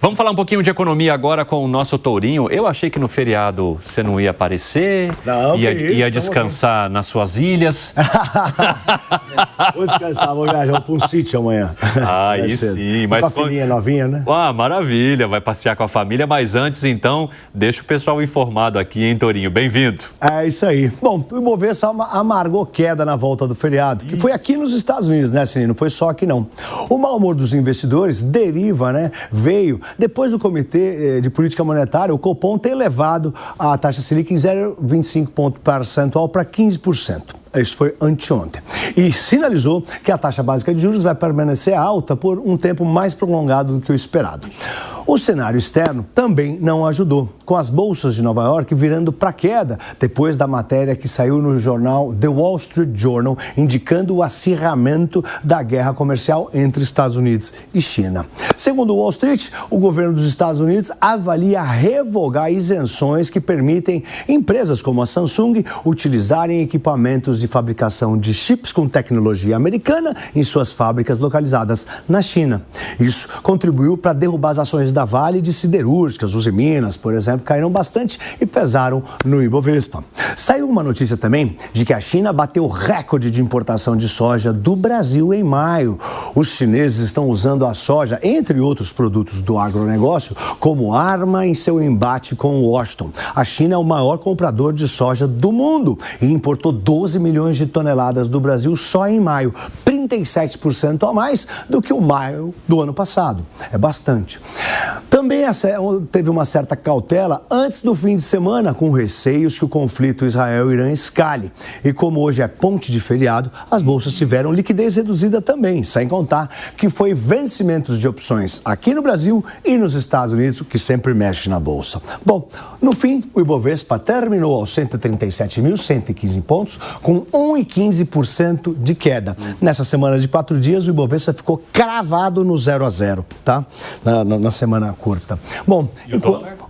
Vamos falar um pouquinho de economia agora com o nosso Tourinho. Eu achei que no feriado você não ia aparecer, ia descansar nas suas ilhas. Vou descansar, vou viajar para um sítio amanhã. Aí sim. Mas com a filhinha novinha, né? Ah, maravilha, vai passear com a família. Mas antes, então, deixa o pessoal informado aqui, hein, Tourinho? Bem-vindo. É isso aí. Bom, o Ibovespa amargou queda na volta do feriado, que foi aqui nos Estados Unidos, né, Cine? Não foi só aqui, não. O mau humor dos investidores deriva, né, veio depois do Comitê de Política Monetária, o Copom, ter elevado a taxa Selic em 0,25 ponto percentual para 15%. Isso foi anteontem. E sinalizou que a taxa básica de juros vai permanecer alta por um tempo mais prolongado do que o esperado. O cenário externo também não ajudou, com as bolsas de Nova York virando para queda depois da matéria que saiu no jornal The Wall Street Journal, indicando o acirramento da guerra comercial entre Estados Unidos e China. Segundo o Wall Street, o governo dos Estados Unidos avalia revogar isenções que permitem empresas como a Samsung utilizarem equipamentos de fabricação de chips com tecnologia americana em suas fábricas localizadas na China. Isso contribuiu para derrubar as ações da Vale de siderúrgicas, Usiminas, por exemplo, caíram bastante e pesaram no Ibovespa. Saiu uma notícia também de que a China bateu recorde de importação de soja do Brasil em maio. Os chineses estão usando a soja, entre outros produtos do agronegócio, como arma em seu embate com Washington. A China é o maior comprador de soja do mundo e importou 12 milhões de toneladas do Brasil só em maio, 37% a mais do que o maio do ano passado. É bastante. Também teve uma certa cautela antes do fim de semana, com receios que o conflito Israel-Irã escale. E como hoje é ponte de feriado, as bolsas tiveram liquidez reduzida também, sem contar que foi vencimentos de opções aqui no Brasil e nos Estados Unidos, o que sempre mexe na bolsa. Bom, no fim, o Ibovespa terminou aos 137.115 pontos, com 1,15% de queda. Nessa semana de 4 dias, o Ibovespa ficou cravado no 0 a 0, tá? Na semana curta. Bom,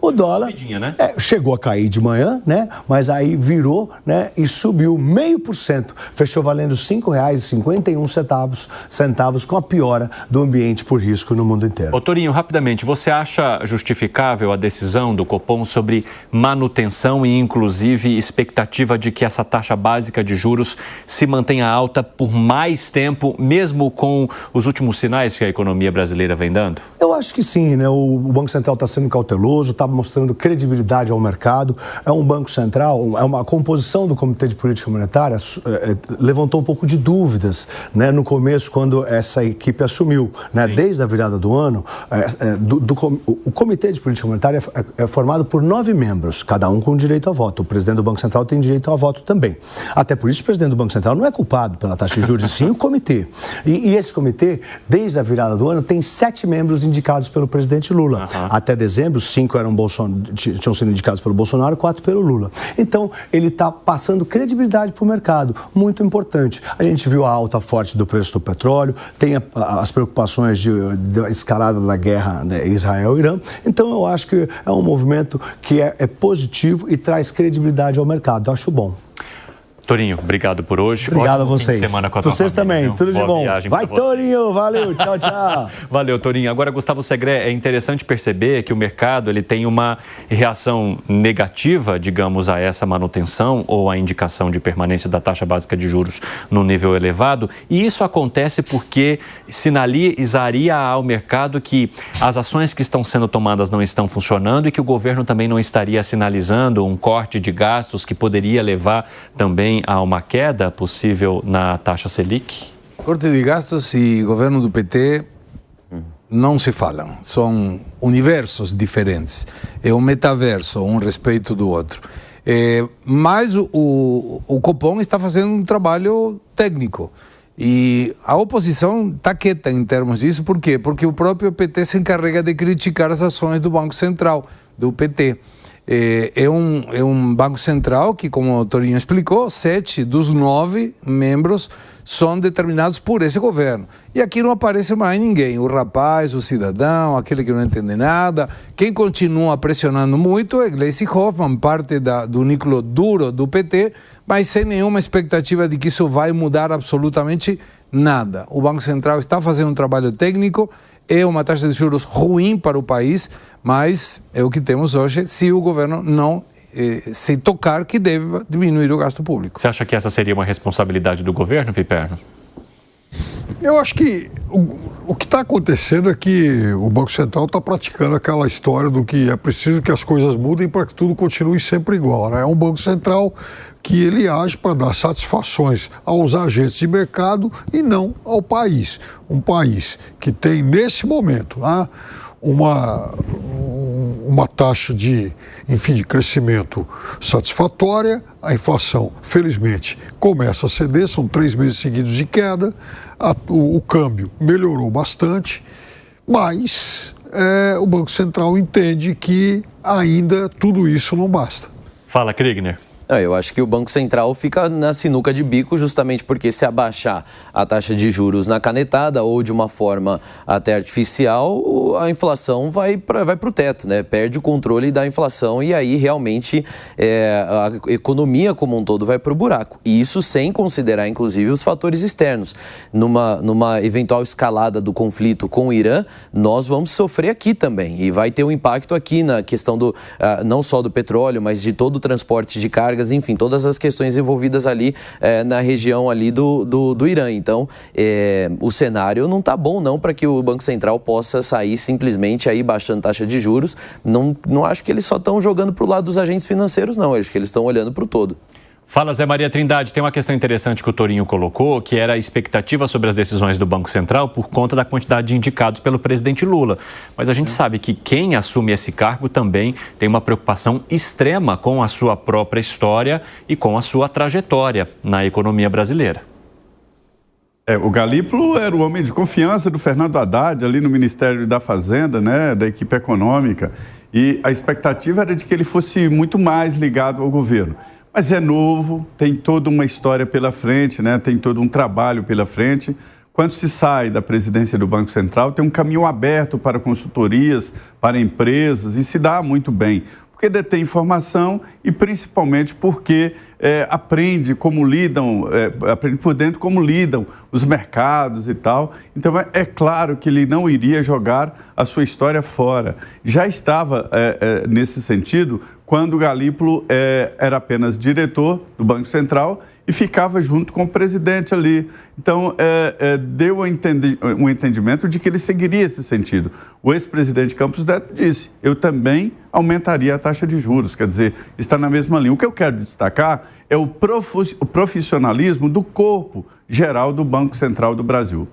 o dólar né? chegou a cair de manhã, né? Mas aí virou, né? E subiu 0,5%. Fechou valendo R$ 5,51 com a piora do ambiente por risco no mundo inteiro. Ô, Tourinho, rapidamente, você acha justificável a decisão do Copom sobre manutenção e, inclusive, expectativa de que essa taxa básica de juros se mantenha alta por mais tempo, mesmo com os últimos sinais que a economia brasileira vem dando? Eu acho que sim, né? O Banco Central está sendo cauteloso, está mostrando credibilidade ao mercado. É um Banco Central, é uma composição do Comitê de Política Monetária, levantou um pouco de dúvidas, né? No começo, quando essa equipe assumiu, né? Desde a virada do ano, o Comitê de Política Monetária é formado por 9 membros, cada um com direito a voto. O presidente do Banco Central tem direito a voto também. Até por isso, o presidente do Banco Central não é culpado pela taxa de juros, sim o comitê. E esse comitê, desde a virada do ano, tem 7 membros indicados pelo presidente Lula. Até dezembro, 5 tinham sido indicados pelo Bolsonaro, 4 pelo Lula. Então, ele está passando credibilidade para o mercado, muito importante. A gente viu a alta forte do preço do petróleo, tem as preocupações da escalada da guerra, né, Israel-Irã. Então, eu acho que é um movimento que é positivo e traz credibilidade ao mercado. Eu acho bom. Tourinho, obrigado por hoje. Obrigado a vocês. Fim de semana com a tua vocês família, também, viu? tudo de bom. Vai, Tourinho, valeu, tchau, tchau. Valeu, Tourinho. Agora, Gustavo Segré, é interessante perceber que o mercado ele tem uma reação negativa, digamos, a essa manutenção ou a indicação de permanência da taxa básica de juros no nível elevado. E isso acontece porque sinalizaria ao mercado que as ações que estão sendo tomadas não estão funcionando e que o governo também não estaria sinalizando um corte de gastos que poderia levar também a uma queda possível na taxa Selic? Corte de gastos e governo do PT não se falam, são universos diferentes. É um metaverso, um respeito do outro. Mas o Copom está fazendo um trabalho técnico. E a oposição está quieta em termos disso. Por quê? Porque o próprio PT se encarrega de criticar as ações do Banco Central, do PT. É um Banco Central que, como o Tourinho explicou, 7 dos 9 membros são determinados por esse governo. E aqui não aparece mais ninguém. O rapaz, o cidadão, aquele que não entende nada. Quem continua pressionando muito é Gleisi Hoffmann, parte do núcleo duro do PT, mas sem nenhuma expectativa de que isso vai mudar absolutamente nada. O Banco Central está fazendo um trabalho técnico, é uma taxa de juros ruim para o país, mas é o que temos hoje se o governo não se tocar que deve diminuir o gasto público. Você acha que essa seria uma responsabilidade do governo, Piperno? Eu acho que o que está acontecendo é que o Banco Central está praticando aquela história do que é preciso que as coisas mudem para que tudo continue sempre igual, né? É um Banco Central que ele age para dar satisfações aos agentes de mercado e não ao país. Um país que tem, nesse momento, né, uma taxa de crescimento satisfatória, a inflação, felizmente, começa a ceder, são 3 meses seguidos de queda, o câmbio melhorou bastante, mas o Banco Central entende que ainda tudo isso não basta. Fala, Kriegner. Eu acho que o Banco Central fica na sinuca de bico justamente porque se abaixar a taxa de juros na canetada ou de uma forma até artificial, a inflação vai para o teto, né? Perde o controle da inflação e aí realmente a economia como um todo vai para o buraco. E isso sem considerar, inclusive, os fatores externos. Numa eventual escalada do conflito com o Irã, nós vamos sofrer aqui também. E vai ter um impacto aqui na questão não só do petróleo, mas de todo o transporte de carga, enfim, todas as questões envolvidas ali na região ali do Irã. Então, o cenário não está bom não para que o Banco Central possa sair simplesmente aí baixando taxa de juros. Não acho que eles só estão jogando para o lado dos agentes financeiros, não. Acho que eles estão olhando para o todo. Fala, Zé Maria Trindade. Tem uma questão interessante que o Torinho colocou, que era a expectativa sobre as decisões do Banco Central por conta da quantidade de indicados pelo presidente Lula. Mas a gente sabe que quem assume esse cargo também tem uma preocupação extrema com a sua própria história e com a sua trajetória na economia brasileira. O Galípolo era o homem de confiança do Fernando Haddad ali no Ministério da Fazenda, né, da equipe econômica. E a expectativa era de que ele fosse muito mais ligado ao governo. Mas é novo, tem toda uma história pela frente, né? Tem todo um trabalho pela frente. Quando se sai da presidência do Banco Central, tem um caminho aberto para consultorias, para empresas, e se dá muito bem. Porque detém informação e principalmente porque aprende como lidam, aprende por dentro como lidam os mercados e tal. Então é claro que ele não iria jogar a sua história fora. Já estava nesse sentido quando o Galípolo era apenas diretor do Banco Central e ficava junto com o presidente ali. Então, deu um entendimento de que ele seguiria esse sentido. O ex-presidente Campos Neto disse, eu também aumentaria a taxa de juros, quer dizer, está na mesma linha. O que eu quero destacar é o profissionalismo do corpo geral do Banco Central do Brasil.